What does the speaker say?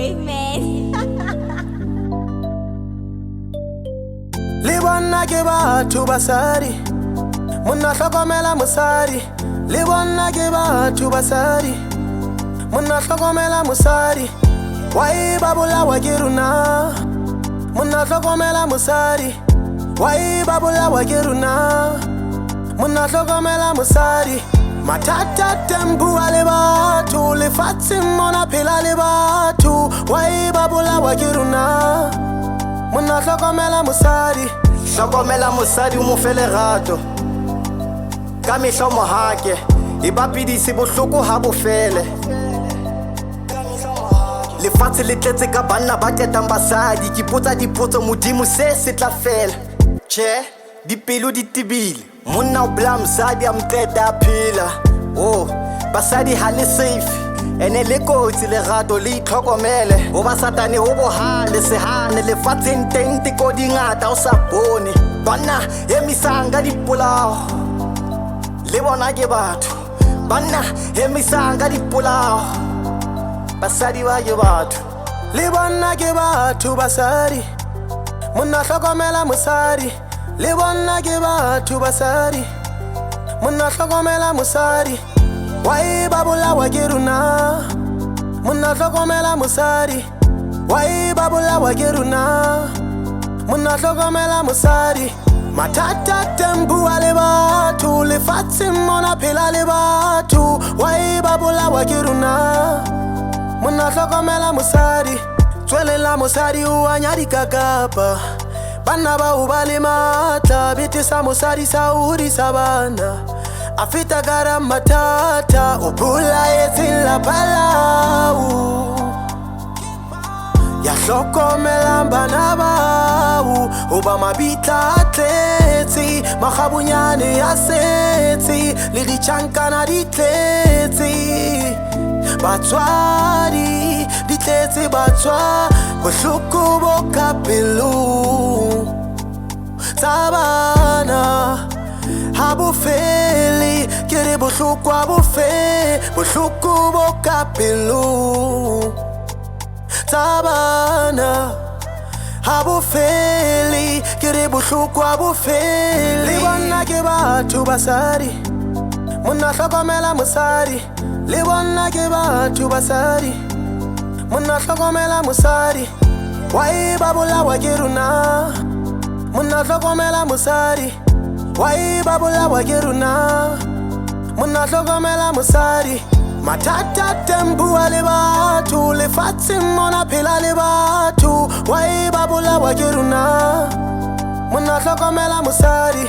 brave man. Le bona ke batho basadi, monna hlokomela mosadi. Le bona ke batho basadi, monna hlokomela mosadi. Why ba bolawa ke rona, monna hlokomela mosadi. Why ba bolawa ke rona, monna hlokomela mosadi. Matata tembu a le batho, lefatshe mona phela le batho. Why ba bolawa ke rona, monna hlokomela mosadi. Hlokomela mosadi o mo fe lerato ka mehla o mo hake, e bapidise bohloko ha bo fele. Lefatshe le tletse ka banna ba tetang basadi, ke potsa dipotso modimo se se tla fela. Tjhe, dipelo di tibile, monna o bla mosadi a mqeta a phela. Oh, basadi ha le safe, ene le kotsi lerato le itlhokomele. Ho ba satane ho bohale sehane, lefatsheng teng teko di ngata o sa bone. Banna emisang ka dipolao, le bona ke batho. Banna emisang ka dipolao, basadi ba ke batho. Le bona ke batho basadi, monna hlokomela mosadi. Le bona ke batho basadi, monna hlokomela mosadi. Why ba bolawa ke rona, monna hlokomela mosadi. Why ba bolawa ke rona, monna hlokomela mosadi. Matata tembu a le batho, lefatshe mona phela le batho. Why ba bolawa ke rona, monna hlokomela mosadi. Tswelela mosadi o a nyadikakapa, bana ba o ba le matla. Bete sa mosadi sa o hodisa bana, a feta gara matata. O bolaetse la palau, ya hlokomela bana bao. O ba mabitla a tletse, makgabunyane a setse, le ditjhankana di tletse. Batswadi di tletse batswa, bohloko bo ka pelong tsa bana ha bo fele. Ke re bohloko a bo fe, bohloko bo ka pelong tsa bana ha bo fele. Ke re bohloko a bo fele. Le bona ke batho basadi, monna hlokomela mosadi. Le bona ke batho basadi, monna hlokomela mosadi. Why ba bolawa ke rona, monna hlokomela mosadi. Why ba bolawa ke rona, monna hlokomela mosadi. Matata tembu a le batho, lefatshe mona phela le batho. Why ba bolawa ke rona, monna hlokomela mosadi.